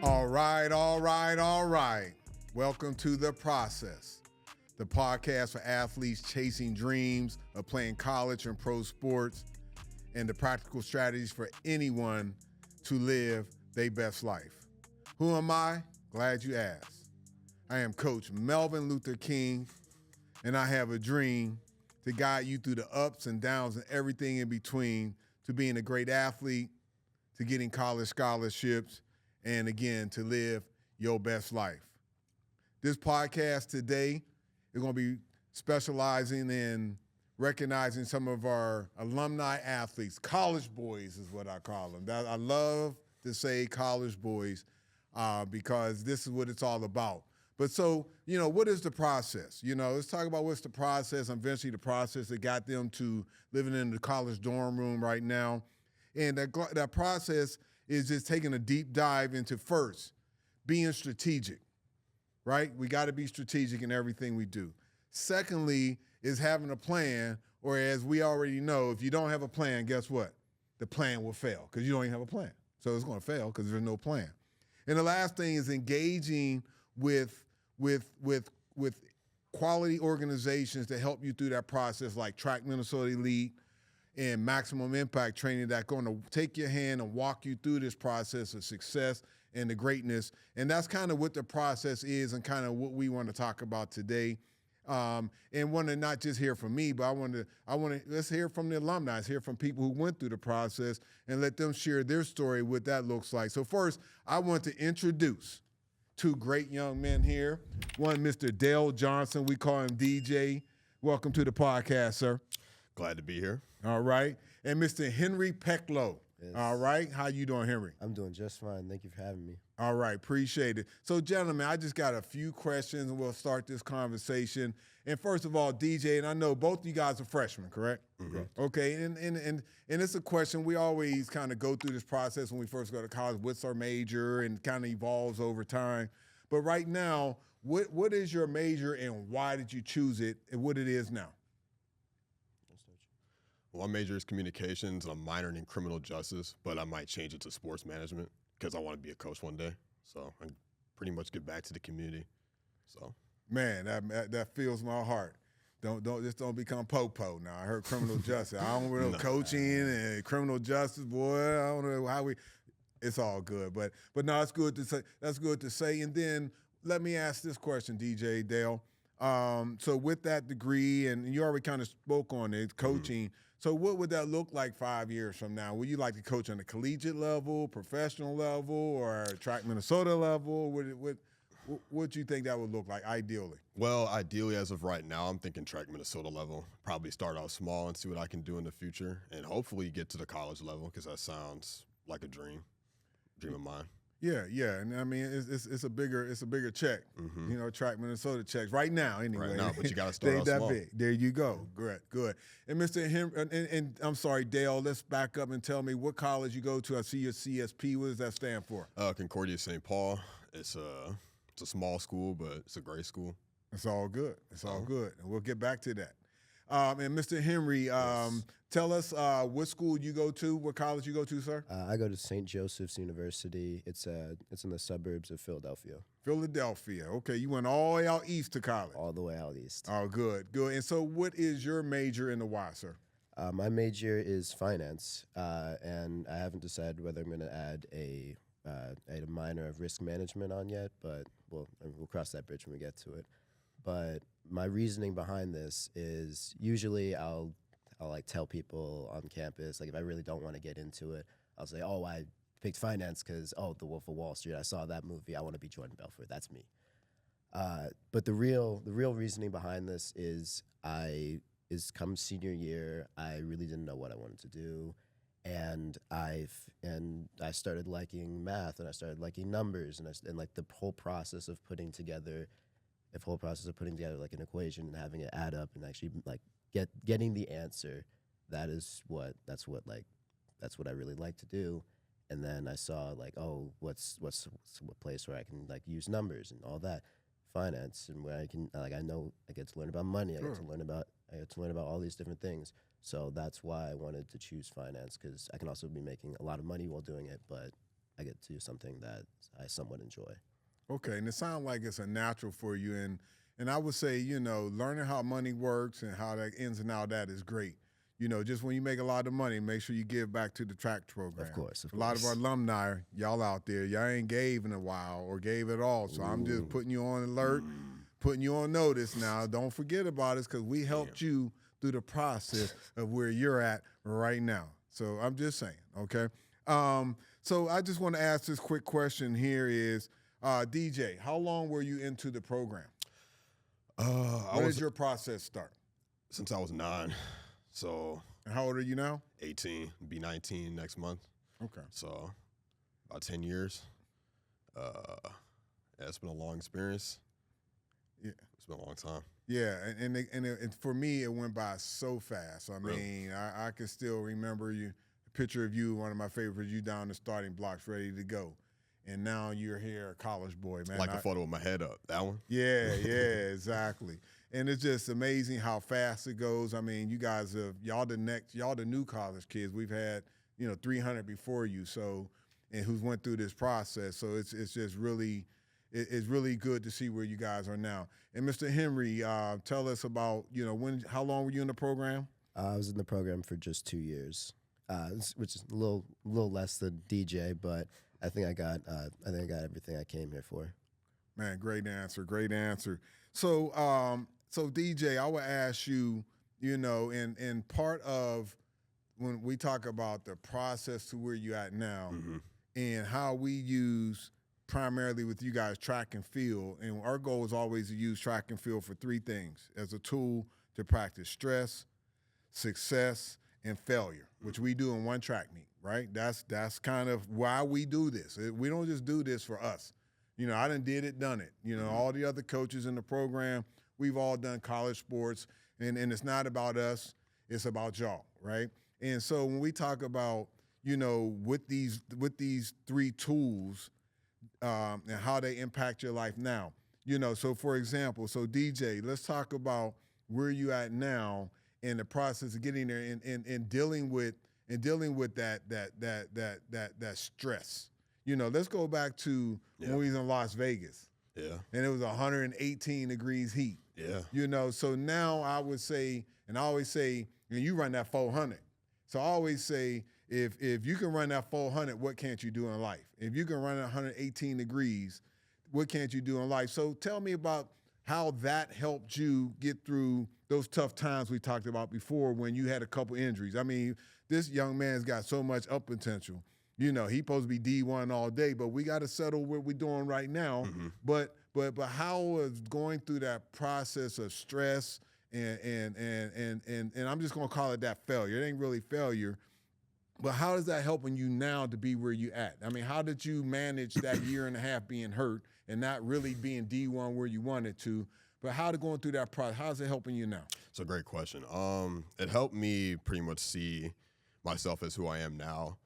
All right. Welcome to The Process, the podcast for athletes chasing dreams of playing college and pro sports and the practical strategies for anyone to live their best life. Who am I? Glad you asked. I am Coach Melvin Luther King, and I have a dream to guide you through the ups and downs and everything in between to being a great athlete, to getting college scholarships, and again, to live your best life. This podcast today is going to be specializing in recognizing some of our alumni athletes. College boys is what I call them. I love to say college boys because this is what it's all about. But so, what is the process? Let's talk about what's the process, and eventually the process that got them to living in the college dorm room right now. And that process is just taking a deep dive into first, being strategic, right? We got to be strategic in everything we do. Secondly, is having a plan, or as we already know, if you don't have a plan, guess what? The plan will fail because you don't even have a plan. So it's going to fail because there's no plan. And the last thing is engaging with quality organizations to help you through that process, like Track Minnesota Elite and Maximum Impact Training, that's going to take your hand and walk you through this process of success and the greatness. And that's kind of what the process is and kind of what we want to talk about today. And want to not just hear from me, but I want to let's hear from the alumni, let's hear from people who went through the process and let them share their story, what that looks like. So first, I want to introduce two great young men here. One, Mr. Dale Johnson. We call him DJ. Welcome to the podcast, sir. Glad to be here. All right. And Mr. Henry Peklo. Yes. All right. How you doing, Henry? I'm doing just fine. Thank you for having me. All right. Appreciate it. So, gentlemen, I just got a few questions, and we'll start this conversation. And first of all, DJ, and I know both of you guys are freshmen, correct? Mm-hmm. Okay. And it's a question we always kind of go through this process when we first go to college. What's our major? And kind of evolves over time. But right now, what is your major and why did you choose it and what it is now? Well, my major is communications and I'm minoring in criminal justice, but I might change it to sports management because I want to be a coach one day. So I pretty much get back to the community. So, man, that fills my heart. Don't become po-po now. I heard criminal justice. I don't know coaching and criminal justice, boy. I don't know how it's all good, but no, it's good to say. That's good to say. And then let me ask this question, DJ Dale. So with that degree, and you already kind of spoke on it, coaching. Mm-hmm. So what would that look like 5 years from now? Would you like to coach on a collegiate level, professional level, or Track Minnesota level? What do you think that would look like ideally? Well, ideally, as of right now, I'm thinking Track Minnesota level. Probably start out small and see what I can do in the future, and hopefully get to the college level because that sounds like a dream of mine. Yeah, and I mean it's a bigger check. Mm-hmm. Track Minnesota checks right now anyway. Right now, but you got to start out that small. Big. There you go. Good. And Mr. Henry, and I'm sorry, Dale. Let's back up and tell me what college you go to. I see your CSP. What does that stand for? Concordia St. Paul. It's a small school, but it's a great school. It's all good. Good, and we'll get back to that. And Mr. Henry, yes. Tell us what school you go to, what college you go to, sir? I go to St. Joseph's University. It's in the suburbs of Philadelphia. Philadelphia. Okay, you went all the way out east to college. All the way out east. Oh, good. And so what is your major and the why, sir? My major is finance, and I haven't decided whether I'm going to add a minor of risk management on yet, but we'll cross that bridge when we get to it. But my reasoning behind this is usually I'll like tell people on campus, like if I really don't want to get into it, I'll say, oh, I picked finance because, The Wolf of Wall Street, I saw that movie, I want to be Jordan Belfort, that's me. But the real reasoning behind this is come senior year, I really didn't know what I wanted to do. And I started liking math and I started liking numbers and like the whole process of putting together like an equation and having it add up and actually like getting the answer, that's what I really like to do. And then I saw like, what's a place where I can like use numbers and all that, finance, and where I can like I get to learn about money, I get to learn about all these different things. So that's why I wanted to choose finance, because I can also be making a lot of money while doing it, but I get to do something that I somewhat enjoy. Okay, and it sounds like it's a natural for you. And I would say, learning how money works and how that ins and out of that is great. Just when you make a lot of money, make sure you give back to the track program. Of course. A lot of our alumni, y'all out there, y'all ain't gave in a while or gave at all. So I'm just putting you on alert, putting you on notice now. Don't forget about us because we helped you through the process of where you're at right now. So I'm just saying, okay? So I just want to ask this quick question here is, DJ, how long were you into the program? When did your process start? Since I was 9. So. And how old are you now? 18. Be 19 next month. Okay. So about 10 years. It's been a long experience. Yeah. It's been a long time. Yeah, and for me, it went by so fast. I mean, I can still remember a picture of you, one of my favorites, you down the starting blocks ready to go. And now you're here, a college boy, man. Like the photo with my head up, that one? Yeah, exactly. And it's just amazing how fast it goes. I mean, you guys y'all the new college kids. We've had, 300 before you, and who's went through this process. So it's just really, it's really good to see where you guys are now. And Mr. Henry, tell us about, how long were you in the program? I was in the program for just 2 years, which is a little less than DJ, but I think I got everything I came here for. Man, great answer. So, so DJ, I would ask you, in part of when we talk about the process to where you at now, and how we use primarily with you guys track and field, and our goal is always to use track and field for 3 things as a tool to practice stress, success, and failure, which we do in one track meet. Right? That's kind of why we do this. We don't just do this for us. I done did it, done it. All the other coaches in the program, we've all done college sports, and it's not about us, it's about y'all, right? And so when we talk about, with these 3 tools and how they impact your life now, so for example, DJ, let's talk about where you at now in the process of getting there and dealing with that stress. Let's go back to when we was in Las Vegas. Yeah. And it was 118 degrees heat. Yeah. So now I would say, and I always say, you run that 400. So I always say, if you can run that 400, what can't you do in life? If you can run 118 degrees, what can't you do in life? So tell me about how that helped you get through those tough times we talked about before when you had a couple injuries. I mean, this young man's got so much up potential. He's supposed to be D1 all day, but we got to settle what we're doing right now. But how was going through that process of stress and I'm just gonna call it that failure. It ain't really failure, but how is that helping you now to be where you at? I mean, how did you manage that year and a half being hurt and not really being D1 where you wanted to? But how to going through that process? How's it helping you now? It's a great question. It helped me pretty much see myself as who I am now.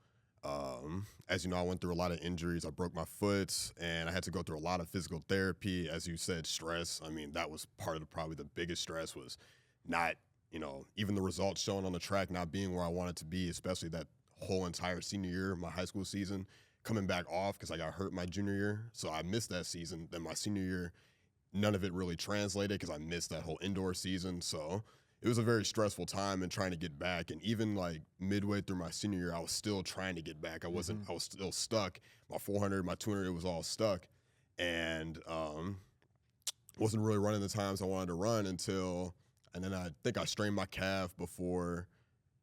As you know, I went through a lot of injuries. I broke my foot, and I had to go through a lot of physical therapy. As you said, stress. I mean, that was part of probably the biggest stress was not, even the results shown on the track not being where I wanted to be, especially that whole entire senior year, my high school season, coming back off because I got hurt my junior year. So I missed that season. Then my senior year, none of it really translated because I missed that whole indoor season. So it was a very stressful time and trying to get back. And even like midway through my senior year, I was still trying to get back. I was still stuck. My 400, my 200, it was all stuck. And wasn't really running the times I wanted to run and then I think I strained my calf before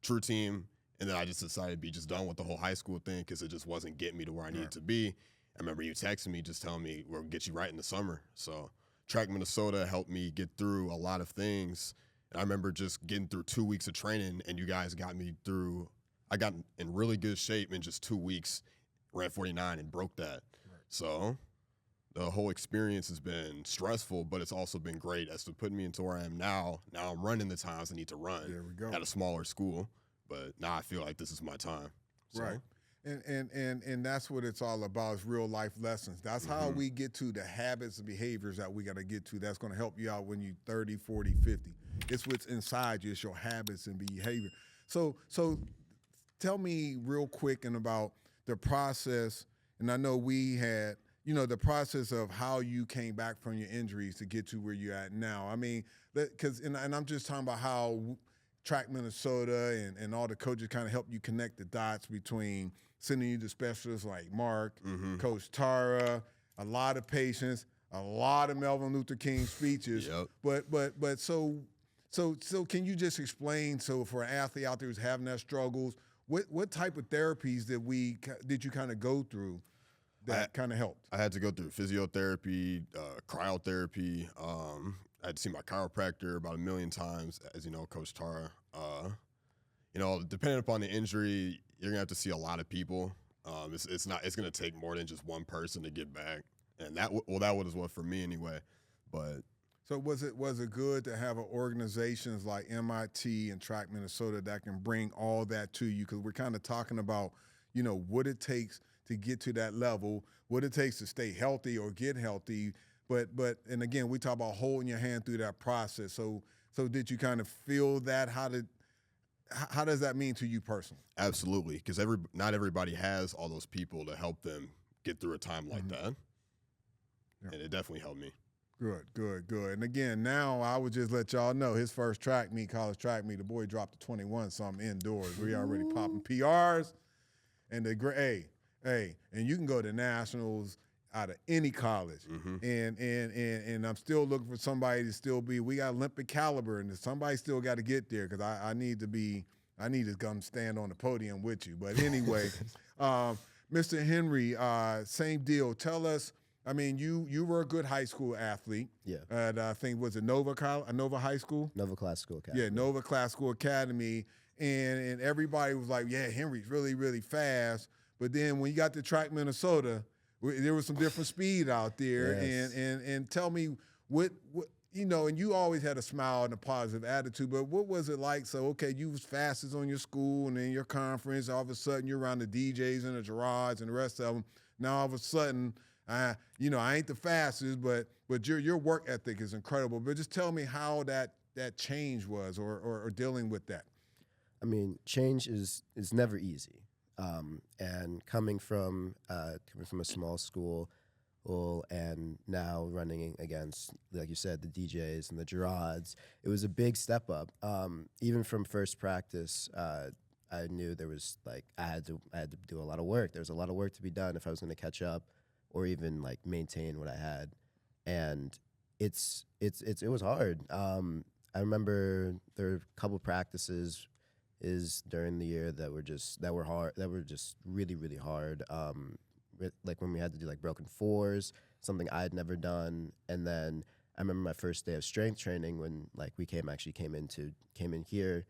True Team. And then I just decided to be just done with the whole high school thing because it just wasn't getting me to where I needed to be. I remember you texting me just telling me we'll get you right in the summer. So Track Minnesota helped me get through a lot of things. And I remember just getting through 2 weeks of training, and you guys got me through. I got in really good shape in just 2 weeks, ran 49 and broke that. Right. So the whole experience has been stressful, but it's also been great as to put me into where I am now. Now I'm running the times I need to run at a smaller school, but now I feel like this is my time. So. Right. And that's what it's all about is real life lessons. That's how we get to the habits and behaviors that we got to get to. That's going to help you out when you're 30, 40, 50. It's what's inside you. It's your habits and behavior. So tell me real quick and about the process and I know we had, the process of how you came back from your injuries to get to where you're at now. I mean, because and I'm just talking about how Track Minnesota and all the coaches kind of help you connect the dots between sending you to specialists like Mark, Coach Tara, a lot of patience, a lot of Melvin Luther King speeches. Yep. But so can you just explain, so for an athlete out there who's having that struggles, what type of therapies did you kind of go through that kind of helped? I had to go through physiotherapy, cryotherapy. I had to see my chiropractor about 1 million times, as you know, Coach Tara. Depending upon the injury, you're gonna have to see a lot of people. It's gonna take more than just one person to get back, and that was what for me anyway. But so was it good to have organizations like MIT and Track Minnesota that can bring all that to you? Because we're kind of talking about what it takes to get to that level, what it takes to stay healthy or get healthy. But and again, we talk about holding your hand through that process. So did you kind of feel that? How does that mean to you personally? Absolutely, because not everybody has all those people to help them get through a time like that, and it definitely helped me. Good. And again, now I would just let y'all know his first college track meet, the boy dropped to 21-something indoors. We already popping PRs, and and you can go to nationals out of any college, and I'm still looking for somebody to still be. We got Olympic caliber, and somebody still got to get there because I need to come stand on the podium with you. But anyway, Mr. Henry, same deal. Tell us. I mean, you were a good high school athlete. Yeah. I think was it Nova High School? Nova Classical Academy. Yeah, Nova Classical Academy, and everybody was like, yeah, Henry's really, really fast. But then when you got to Track Minnesota, there was some different speed out there. Yes. And tell me what and you always had a smile and a positive attitude, but what was it like? So, okay, you was fastest on your school and in your conference. All of a sudden, you're around the DJs and the Gerards and the rest of them. Now, all of a sudden, I ain't the fastest, but your work ethic is incredible. But just tell me how that change was or dealing with that. I mean, change is never easy. And coming from a small school, and now running against, like you said, the DJs and the Gerards, it was a big step up. Even from first practice, I knew there was I had to do a lot of work. There was a lot of work to be done if I was going to catch up, or even maintain what I had, and it was hard. I remember there were a couple practices during the year that were hard. That were just really, really hard. Like when we had to do broken fours, something I had never done. And then I remember my first day of strength training when we came in here.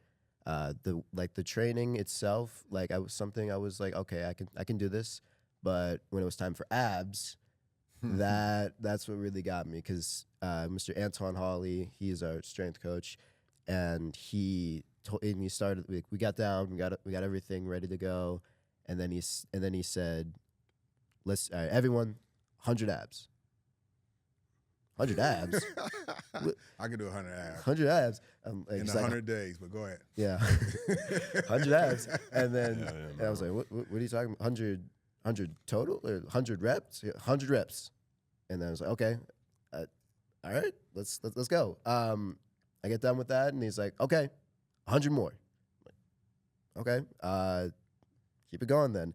The training itself, I was okay, I can do this. But when it was time for abs, that's what really got me, because Mr. Anton Hawley, he's our strength coach, and he started. We got down, we got everything ready to go, and then he said, "Let's everyone, 100 abs." 100 abs. I could do 100 abs. 100 abs in 100 days, but go ahead. Yeah, 100 abs, and then and I was like, "What are you talking about? 100 total or 100 reps? 100 reps." And then I was like, "Okay, all right, let's go." I get done with that, and he's like, "Okay, 100 more." I'm like, okay, keep it going then.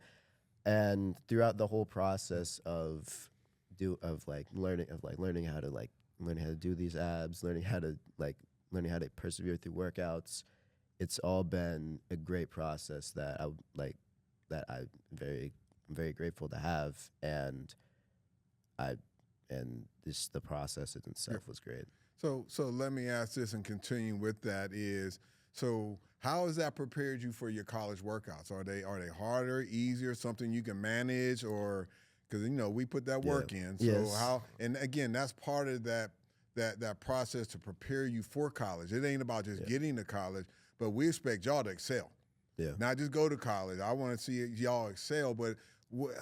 And throughout the whole process of learning how to do these abs, learning how to persevere through workouts, it's all been a great process that I'm very grateful to have, and the process in itself was great. So let me ask this and continue with that is, so how has that prepared you for your college workouts? Are they harder, easier, something you can manage, or because we put that work in? So yes. How, and again, that's part of that process to prepare you for college. It ain't about just getting to college, but we expect y'all to excel. Yeah. Not just go to college. I want to see y'all excel, but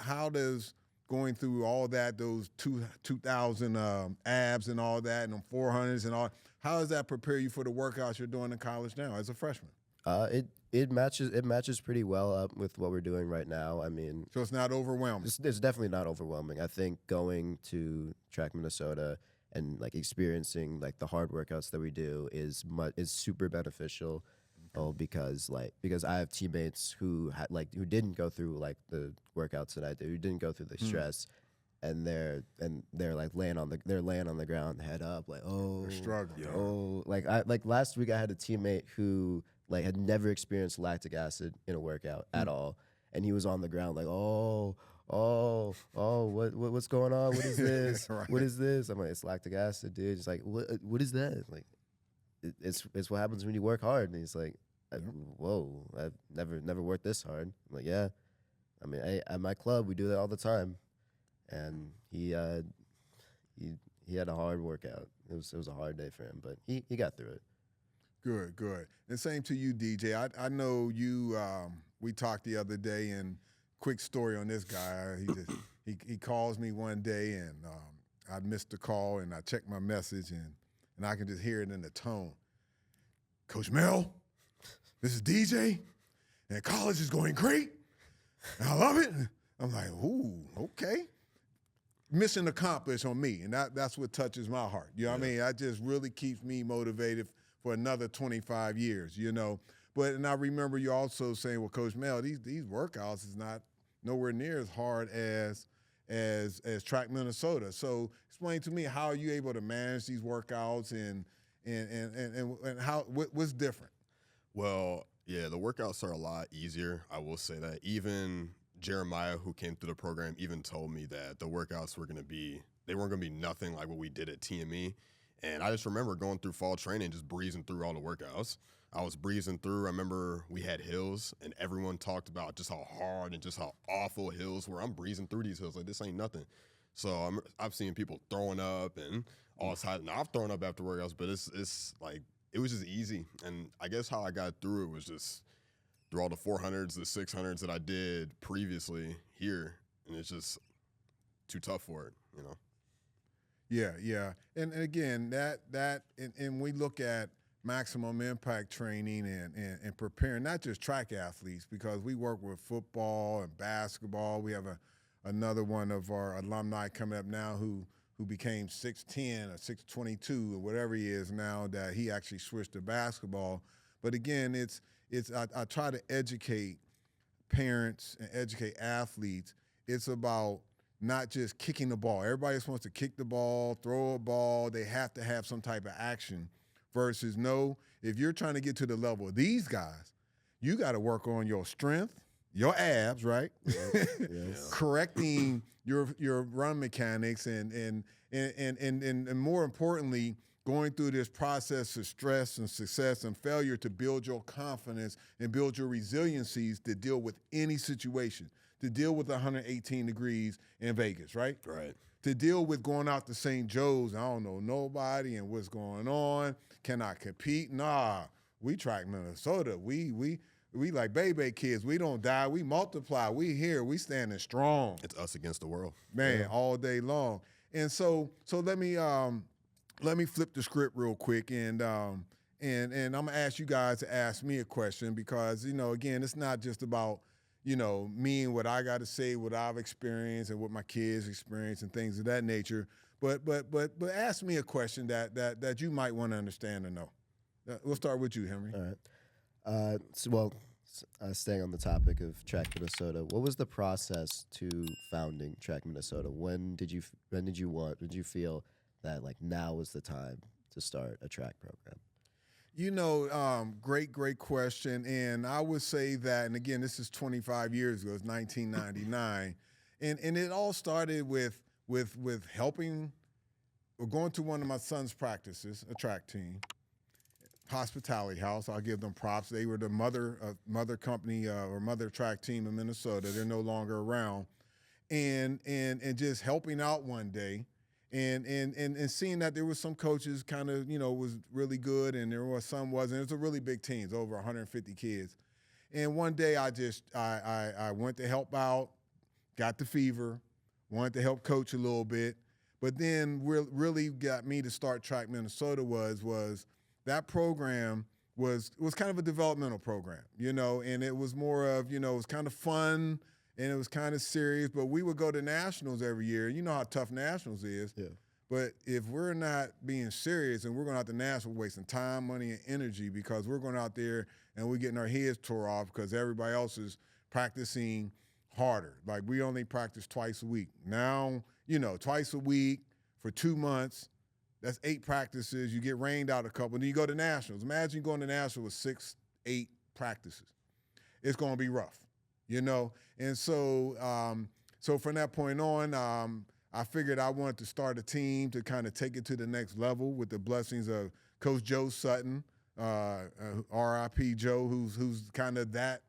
how does going through all that, those 2,000 abs and all that, and them 400s and all, how does that prepare you for the workouts you're doing in college now as a freshman? It matches pretty well up with what we're doing right now. I mean, so it's not overwhelming. It's definitely not overwhelming. I think going to Track Minnesota and like experiencing like the hard workouts that we do is super beneficial. Oh, because I have teammates who who didn't go through like the workouts that I did, who didn't go through the stress, and they're like laying on the ground, head up, like they're struggling. Oh, like last week I had a teammate who like had never experienced lactic acid in a workout at all, and he was on the ground like what's going on? What is this? Right. What is this? I'm like, it's lactic acid, dude. He's like, what is that? Like, it's what happens when you work hard. And he's like, whoa, I've never worked this hard. I'm like, yeah. I mean, at my club we do that all the time. And he had a hard workout. It was a hard day for him, but he got through it. Good. And same to you, DJ. I know you. We talked the other day, and quick story on this guy. He calls me one day, and I missed the call, and I checked my message, and I can just hear it in the tone. Coach Mel, this is DJ, and college is going great, and I love it. I'm like, ooh, okay. Mission accomplished on me, and that's what touches my heart. You know what I mean? That just really keeps me motivated for another 25 years, you know. And I remember you also saying, well, Coach Mel, these workouts is not nowhere near as hard as Track Minnesota. So explain to me, how are you able to manage these workouts and how what's different? Well, yeah, the workouts are a lot easier. I will say that. Even Jeremiah, who came through the program, even told me that the workouts weren't going to be nothing like what we did at TME. And I just remember going through fall training, just breezing through all the workouts. I was breezing through. I remember we had hills, and everyone talked about just how hard and just how awful hills were. I'm breezing through these hills like this ain't nothing. So I've seen people throwing up and all sides. Now I've thrown up after workouts, but it's like it was just easy. And I guess how I got through it was just through all the 400s, the 600s that I did previously here, and it's just too tough for it, you know. Yeah. And again, and we look at maximum impact training and preparing not just track athletes, because we work with football and basketball. We have another one of our alumni coming up now who became 6'10" or 6'22" or whatever he is now, that he actually switched to basketball. But again, I try to educate parents and educate athletes. It's about not just kicking the ball. Everybody just wants to kick the ball, throw a ball. They have to have some type of action. Versus, no, if you're trying to get to the level of these guys, you got to work on your strength, your abs, right? Yes. Correcting your run mechanics and more importantly, going through this process of stress and success and failure to build your confidence and build your resiliencies to deal with any situation, to deal with 118 degrees in Vegas, right? Right. To deal with going out to St. Joe's, I don't know nobody and what's going on. Can I compete? Nah, we Track Minnesota. We like baby kids. We don't die. We multiply. We here. We standing strong. It's us against the world, man, all day long. And so let me flip the script real quick, and I'm gonna ask you guys to ask me a question, because again, it's not just about me and what I got to say, what I've experienced and what my kids experience and things of that nature. But ask me a question that you might want to understand or know. We'll start with you, Henry. All right. Staying on the topic of Track Minnesota, what was the process to founding Track Minnesota? When did you feel that like now was the time to start a track program? Great question. And I would say that, and again, this is 25 years ago, it's 1999. and it all started with helping, or going to one of my son's practices, a track team, Hospitality House. I'll give them props. They were the mother company or mother track team in Minnesota. They're no longer around. And just helping out one day. And seeing that there was some coaches kind of, was really good, and there was some wasn't. It was a really big team, it was over 150 kids. And one day I went to help out, got the fever, wanted to help coach a little bit. But then really got me to start Track Minnesota was that program was kind of a developmental program, and it was more of, it was kind of fun and it was kind of serious, but we would go to nationals every year. You know how tough nationals is. Yeah. But if we're not being serious and we're going out to nationals, we're wasting time, money, and energy because we're going out there and we're getting our heads tore off because everybody else is practicing harder. Like we only practice twice a week. Now, twice a week for 2 months, that's 8 practices. You get rained out a couple, and then you go to nationals. Imagine going to nationals with 6, 8 practices. It's going to be rough, And so, so from that point on, I figured I wanted to start a team to kind of take it to the next level with the blessings of Coach Joe Sutton, R.I.P. Joe, who's kind of that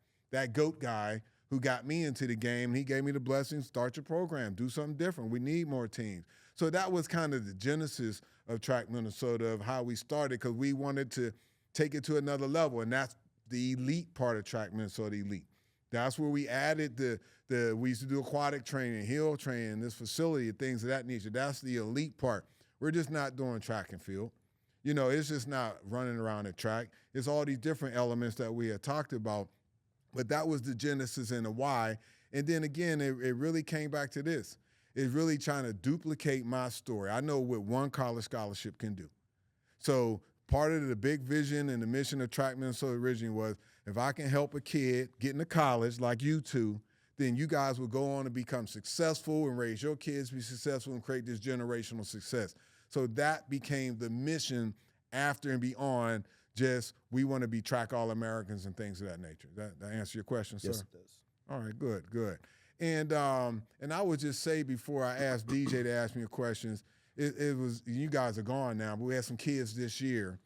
GOAT guy who got me into the game. And he gave me the blessings, start your program, do something different. We need more teams. So that was kind of the genesis of Track Minnesota, of how we started, because we wanted to take it to another level, and that's the elite part of Track Minnesota Elite. That's where we added we used to do aquatic training, hill training, this facility, things of that nature. That's the elite part. We're just not doing track and field. It's just not running around the track. It's all these different elements that we had talked about, but that was the genesis and the why. And then again, it really came back to this. It's really trying to duplicate my story. I know what one college scholarship can do. So part of the big vision and the mission of Track Minnesota originally was, if I can help a kid get into college like you two, then you guys will go on to become successful and raise your kids to be successful and create this generational success. So that became the mission after and beyond just we want to be track All-Americans and things of that nature. That answer your question, sir? Yes, it does. All right, good. And I would just say before I ask DJ to ask me your questions, it was, you guys are gone now, but we had some kids this year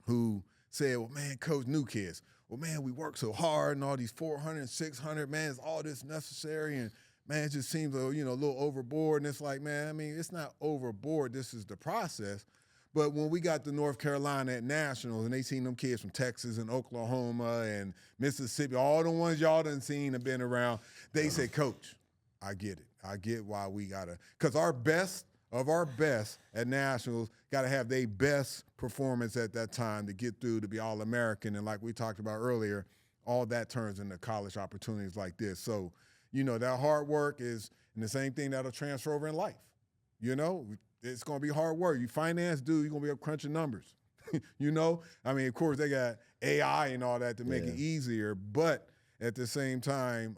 who said, well, man, coach, new kids, well, man, we work so hard and all these 400, 600, man, is all this necessary? And, man, it just seems a little overboard. And it's like, man, I mean, it's not overboard. This is the process. But when we got to North Carolina at Nationals and they seen them kids from Texas and Oklahoma and Mississippi, all the ones y'all done seen and been around, they said, Coach, I get it. I get why we got to – because our best of our best at Nationals got to have their best performance at that time to get through to be All-American. And like we talked about earlier, all that turns into college opportunities like this. So, that hard work is – and the same thing that'll transfer over in life. It's going to be hard work. You finance dude, you're going to be up crunching numbers. I mean, of course, they got AI and all that to make it easier. But at the same time,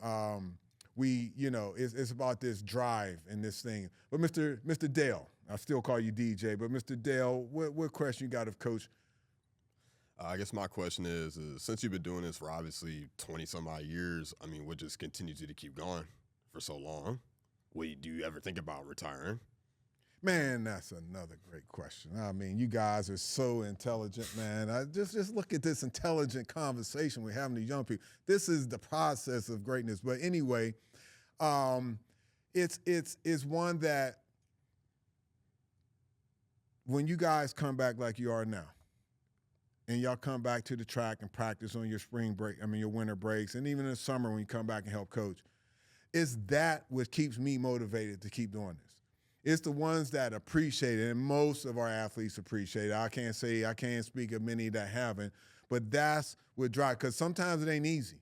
it's about this drive and this thing. But Mr. Dale, I still call you DJ, but Mr. Dale, what question you got of Coach? I guess my question is since you've been doing this for obviously 20-some-odd years, I mean, what just continues you to keep going for so long? Do you ever think about retiring? Man, that's another great question. I mean, you guys are so intelligent, man. I just look at this intelligent conversation we're having with young people. This is the process of greatness. But anyway, it's one that when you guys come back like you are now, and y'all come back to the track and practice on your your winter breaks, and even in the summer when you come back and help coach, it's that what keeps me motivated to keep doing this. It's the ones that appreciate it, and most of our athletes appreciate it. I can't speak of many that haven't, but that's what drives, because sometimes it ain't easy.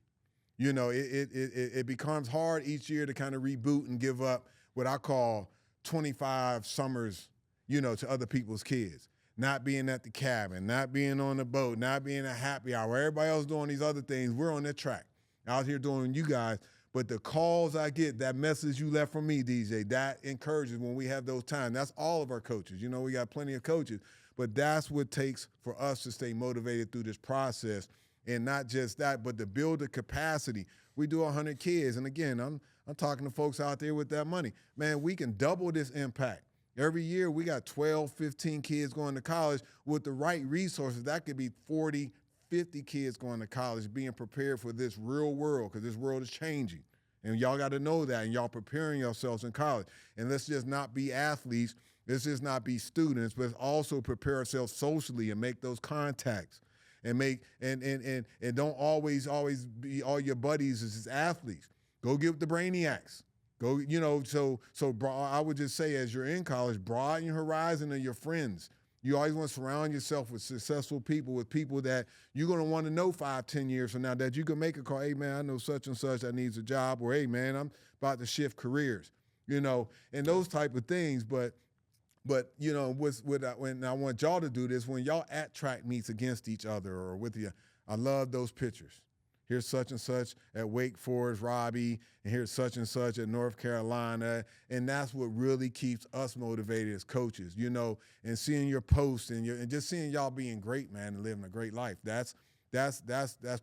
It becomes hard each year to kind of reboot and give up what I call 25 summers, to other people's kids. Not being at the cabin, not being on the boat, not being at happy hour. Everybody else doing these other things. We're on the track, out here doing you guys. But the calls I get, that message you left from me, DJ, that encourages when we have those times. That's all of our coaches. We got plenty of coaches. But that's what it takes for us to stay motivated through this process. And not just that, but to build the capacity. We do 100 kids. And again, I'm talking to folks out there with that money. Man, we can double this impact. Every year we got 12, 15 kids going to college. With the right resources, that could be 40, 50 kids going to college, being prepared for this real world, because this world is changing. And y'all got to know that, and y'all preparing yourselves in college. And let's just not be athletes. Let's just not be students, but also prepare ourselves socially and make those contacts. And don't always be all your buddies as athletes. Go get the brainiacs. Go, so I would just say, as you're in college, broaden your horizon of your friends. You always want to surround yourself with successful people, with people that you're going to want to know 5, 10 years from now, that you can make a call. Hey, man, I know such and such that needs a job. Or, hey, man, I'm about to shift careers, and those type of things. But when I want y'all to do this, when y'all at track meets against each other or with you, I love those pictures. Here's such and such at Wake Forest, Robbie, and here's such and such at North Carolina. And that's what really keeps us motivated as coaches, and seeing your posts and just seeing y'all being great, man, and living a great life. That's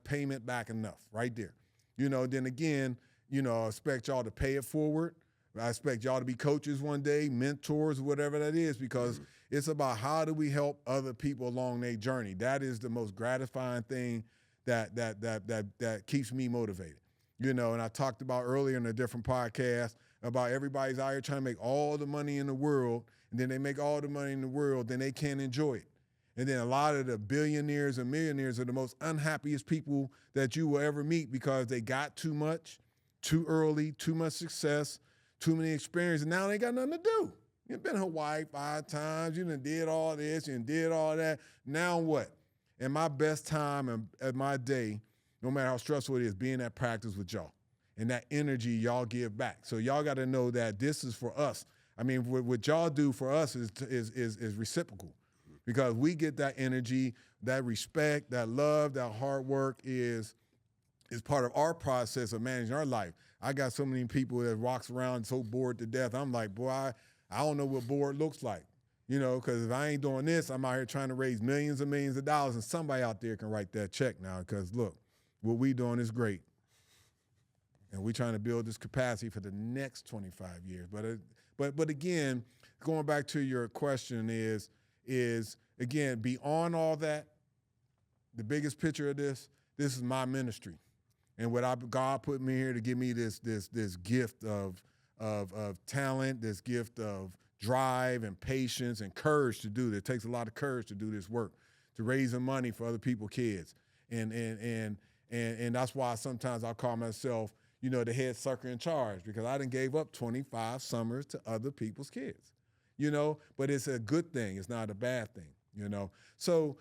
payment back enough right there. Then again, I expect y'all to pay it forward. I expect y'all to be coaches one day, mentors, whatever that is, because it's about how do we help other people along their journey. That is the most gratifying thing that keeps me motivated. And I talked about earlier in a different podcast about everybody's out here trying to make all the money in the world, and then they make all the money in the world, then they can't enjoy it. And then a lot of the billionaires and millionaires are the most unhappiest people that you will ever meet because they got too much, too early, too much success, too many experiences, and now they got nothing to do. You've been to Hawaii 5 times, you done did all this, you done did all that. Now what? And my best time at my day, no matter how stressful it is, being at practice with y'all and that energy y'all give back. So y'all got to know that this is for us. I mean, what y'all do for us is reciprocal, because we get that energy, that respect, that love, that hard work is part of our process of managing our life. I got so many people that walks around so bored to death. I'm like, boy, I don't know what bored looks like. Because if I ain't doing this, I'm out here trying to raise millions and millions of dollars, and somebody out there can write that check now, because, look, what we doing is great. And we trying to build this capacity for the next 25 years. But again, going back to your question is again, beyond all that, the biggest picture of this is my ministry. And God put me here to give me this gift of talent, this gift of drive and patience and courage to do this. It takes a lot of courage to do this work, to raise money for other people's kids. And that's why sometimes I call myself, the head sucker in charge, because I done gave up 25 summers to other people's kids, but it's a good thing. It's not a bad thing, So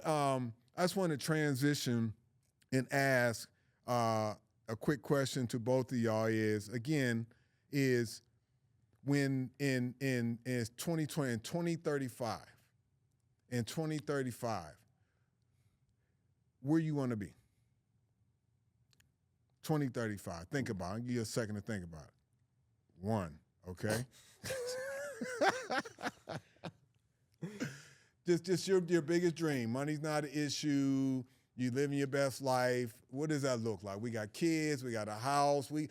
I just want to transition and ask a quick question to both of y'all is when in 2020 and 2035, where you want to be? 2035. Think about it. I'll give you a second to think about it. 1, okay? just your biggest dream. Money's not an issue. You living your best life. What does that look like? We got kids. We got a house. I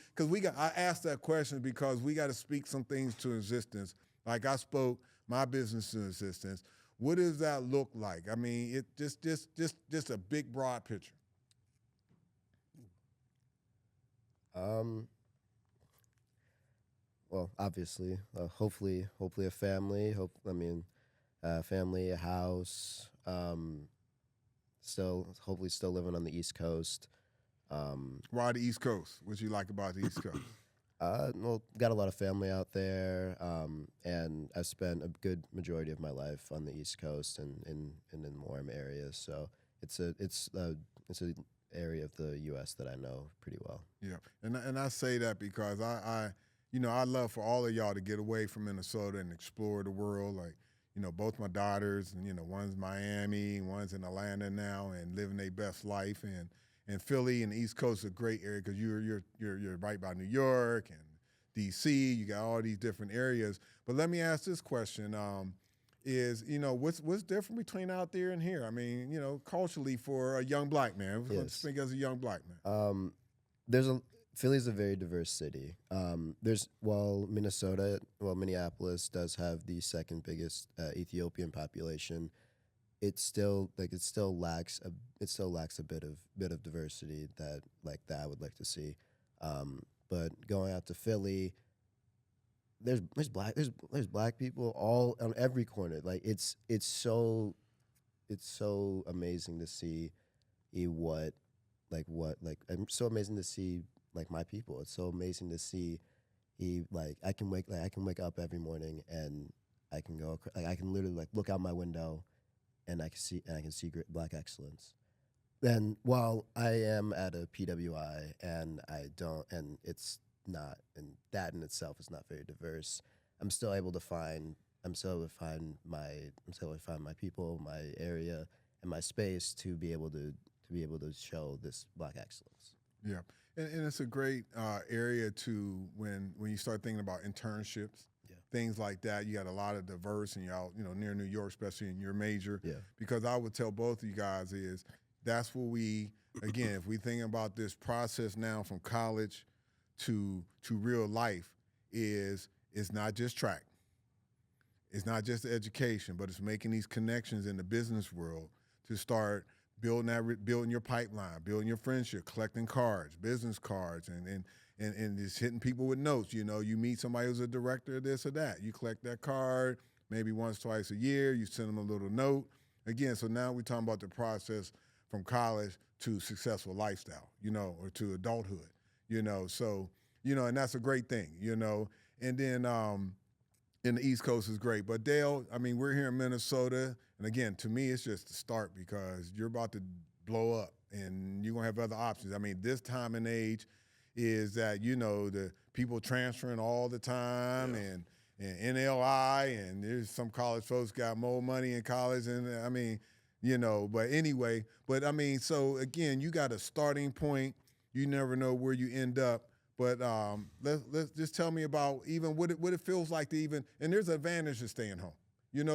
asked that question because we got to speak some things to existence. Like I spoke my business to existence. What does that look like? I mean, it just a big, broad picture. Well, obviously, hopefully a family. Family, a house. Hopefully still living on the East Coast. Why the East Coast? What you like about the East Coast? Got a lot of family out there, and I've spent a good majority of my life on the East Coast and in warm areas. So it's an area of the U.S. that I know pretty well. Yeah, and I say that because I love for all of y'all to get away from Minnesota and explore the world. Like, both my daughters, and one's Miami, one's in Atlanta now, and living their best life. And Philly and the East Coast is a great area because you're right by New York and D.C. You got all these different areas. But let me ask this question: what's different between out there and here? I mean, culturally for a young black man. Yes. Let's think as a young black man. Philly's a very diverse city. Minneapolis does have the second biggest Ethiopian population. It still lacks a bit of diversity that I would like to see. But going out to Philly, there's black people all on every corner. Like it's so amazing to see so amazing to see my people. It's so amazing to see I can wake up every morning and I can go, I can literally like look out my window, and I can see great Black excellence. And while I am at a PWI, and it's not, and that in itself is not very diverse, I'm still able to find my people, my area, and my space to be able to show this Black excellence. Yeah, and it's a great area to when you start thinking about internships, things like that. You got a lot of diverse, and you're out, near New York, especially in your major. Yeah. Because I would tell both of you guys is that's what if we think about this process now from college to real life, it's not just track. It's not just education, but it's making these connections in the business world to start building your pipeline, building your friendship, collecting cards, business cards, and just hitting people with notes. You meet somebody who's a director of this or that. You collect that card maybe once, twice a year. You send them a little note. Again, so now we're talking about the process from college to successful lifestyle, or to adulthood, So, and that's a great thing, And then in the East Coast is great. But Dale, we're here in Minnesota. And again, to me, it's just the start because you're about to blow up and you're going to have other options. this time and age is that, the people transferring all the time and NLI, and there's some college folks got more money in college. And but anyway, so again, you got a starting point. You never know where you end up. But let's just tell me about even what it feels like to even, and there's an advantage to staying home,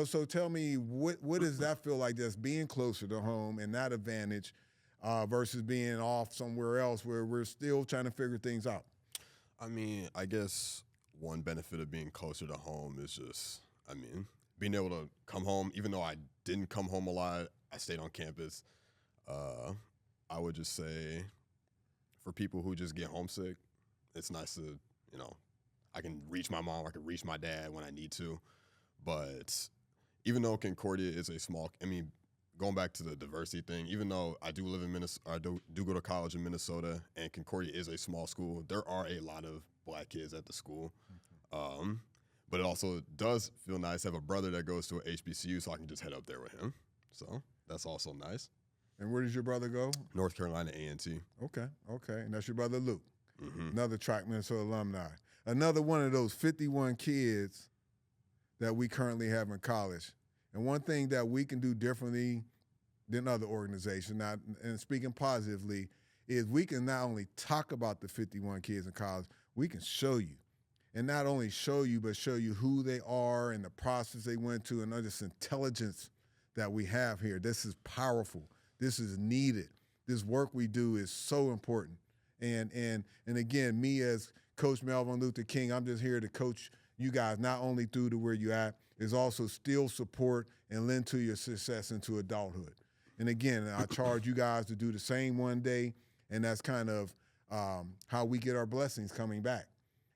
so tell me what does that feel like, just being closer to home and that advantage versus being off somewhere else where we're still trying to figure things out? I guess one benefit of being closer to home is just, being able to come home, even though I didn't come home a lot, I stayed on campus. I would just say for people who just get homesick, it's nice to, I can reach my mom, I can reach my dad when I need to. But even though Concordia is a small, going back to the diversity thing, even though I do live in Minnesota, I do go to college in Minnesota, and Concordia is a small school, there are a lot of Black kids at the school. But it also does feel nice to have a brother that goes to a HBCU, so I can just head up there with him. So that's also nice. And where does your brother go? North Carolina A&T. Okay. And that's your brother Luke. Mm-hmm. Another Track Minnesota alumni. Another one of those 51 kids that we currently have in college. And one thing that we can do differently than other organizations, and speaking positively, is we can not only talk about the 51 kids in college, we can show you. And not only show you, but show you who they are and the process they went to and this intelligence that we have here. This is powerful. This is needed. This work we do is so important. And again, me as Coach Melvin Luther King, I'm just here to coach you guys not only through to where you at, is also still support and lend to your success into adulthood. And again, I charge you guys to do the same one day, and that's kind of how we get our blessings coming back.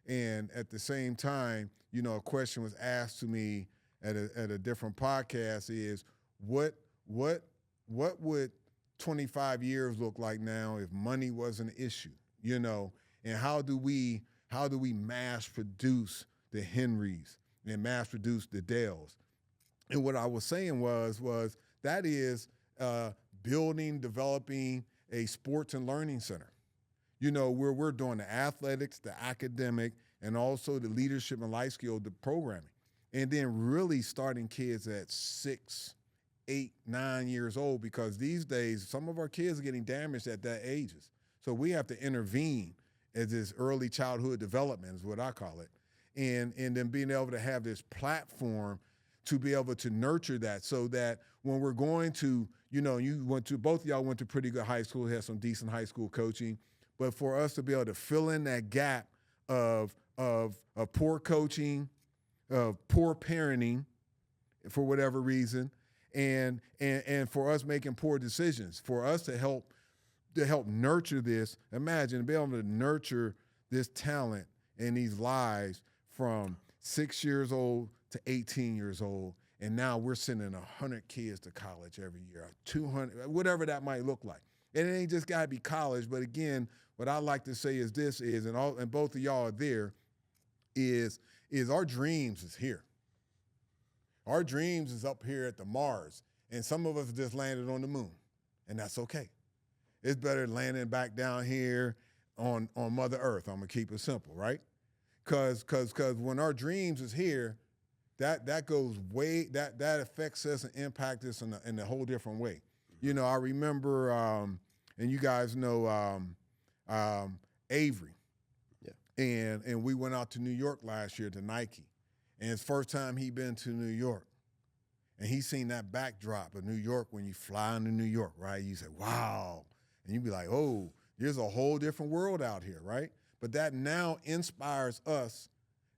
And at the same time, a question was asked to me at a different podcast is what would 25 years look like now if money was an issue, and how do we mass produce the Henrys and mass produce the Dales? And what I was saying was that is building, developing a sports and learning center. Where we're doing the athletics, the academic, and also the leadership and life skill, the programming. And then really starting kids at 6, 8, 9 years old, because these days, some of our kids are getting damaged at that ages. So we have to intervene as this early childhood development is what I call it. And then being able to have this platform to be able to nurture that so that when we're going to, both of y'all went to pretty good high school, had some decent high school coaching, but for us to be able to fill in that gap of poor coaching, of poor parenting for whatever reason, and for us making poor decisions, for us to help nurture this. Imagine being able to nurture this talent and these lives from 6 years old to 18 years old, and now we're sending 100 kids to college every year, 200, whatever that might look like. And it ain't just got to be college, but again, what I like to say is this is, and both of y'all are there, is our dreams is here. Our dreams is up here at the Mars, and some of us just landed on the moon, and that's okay. It's better than landing back down here on Mother Earth. I'm gonna keep it simple, right? Cause when our dreams is here, that goes way that affects us and impacts us in a whole different way. You know, I remember, and you guys know Avery, and we went out to New York last year to Nike, and it's first time he been to New York. And he seen that backdrop of New York when you fly into New York, right? You say, wow. And you be like, oh, there's a whole different world out here, right? But that now inspires us.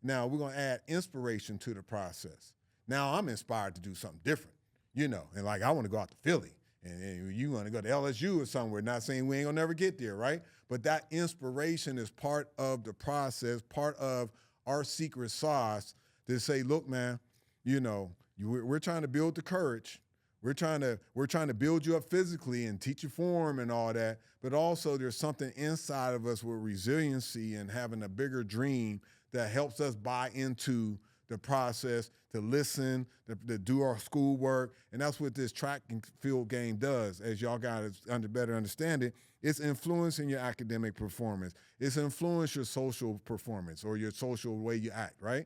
Now we're gonna add inspiration to the process. Now I'm inspired to do something different, you know, and like I wanna go out to Philly and you wanna go to LSU or somewhere, not saying we ain't gonna never get there, right? But that inspiration is part of the process, part of our secret sauce to say, look, man, you know, we're trying to build the courage. We're trying to build you up physically and teach you form and all that. But also there's something inside of us with resiliency and having a bigger dream that helps us buy into the process, to listen, to do our schoolwork. And that's what this track and field game does, as y'all got to better understand it. It's influencing your academic performance. It's influencing your social performance or your social way you act, right?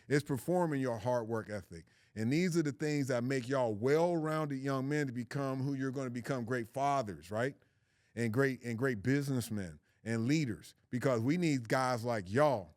It's performing your hard work ethic. And these are the things that make y'all well-rounded young men to become who you're going to become, great fathers, right? And great businessmen and leaders, because we need guys like y'all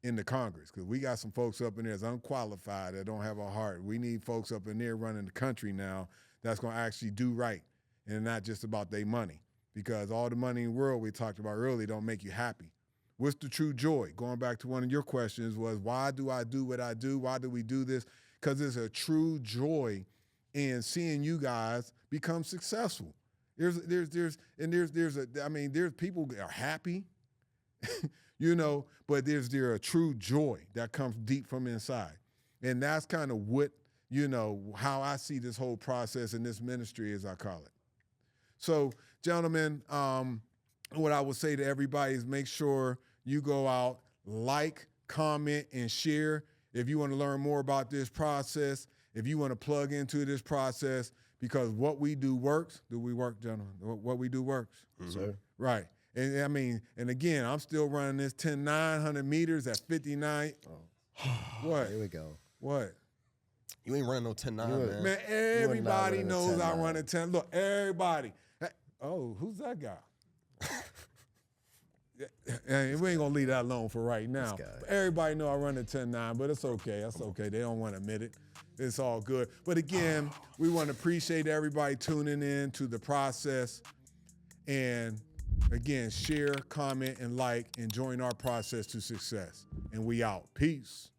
in the Congress, because we got some folks up in there that's unqualified, that don't have a heart. We need folks up in there running the country now that's going to actually do right and not just about their money, because all the money in the world we talked about earlier don't make you happy. What's the true joy? Going back to one of your questions was, why do I do what I do? Why do we do this? Because there's a true joy in seeing you guys become successful. There's people that are happy, you know, but there's a true joy that comes deep from inside. And that's kind of what, you know, how I see this whole process in this ministry, as I call it. So, gentlemen, what I would say to everybody is make sure you go out, like, comment, and share. If you want to learn more about this process, if you want to plug into this process, because what we do works. Do we work, gentlemen? What we do works. Mm-hmm. Sir. Right. And I mean, and again, I'm still running this 10,900 meters at 59. Oh. What? Here we go. What? You ain't running no 10-9, man. Man, everybody knows I run a 10. Look, everybody. Oh, who's that guy? And we ain't gonna leave that alone for right now. Everybody know I run a 10-9, but it's okay. That's okay. They don't want to admit it. It's all good. But again, we want to appreciate everybody tuning in to the process. And again, share, comment, and like, and join our process to success. And we out. Peace.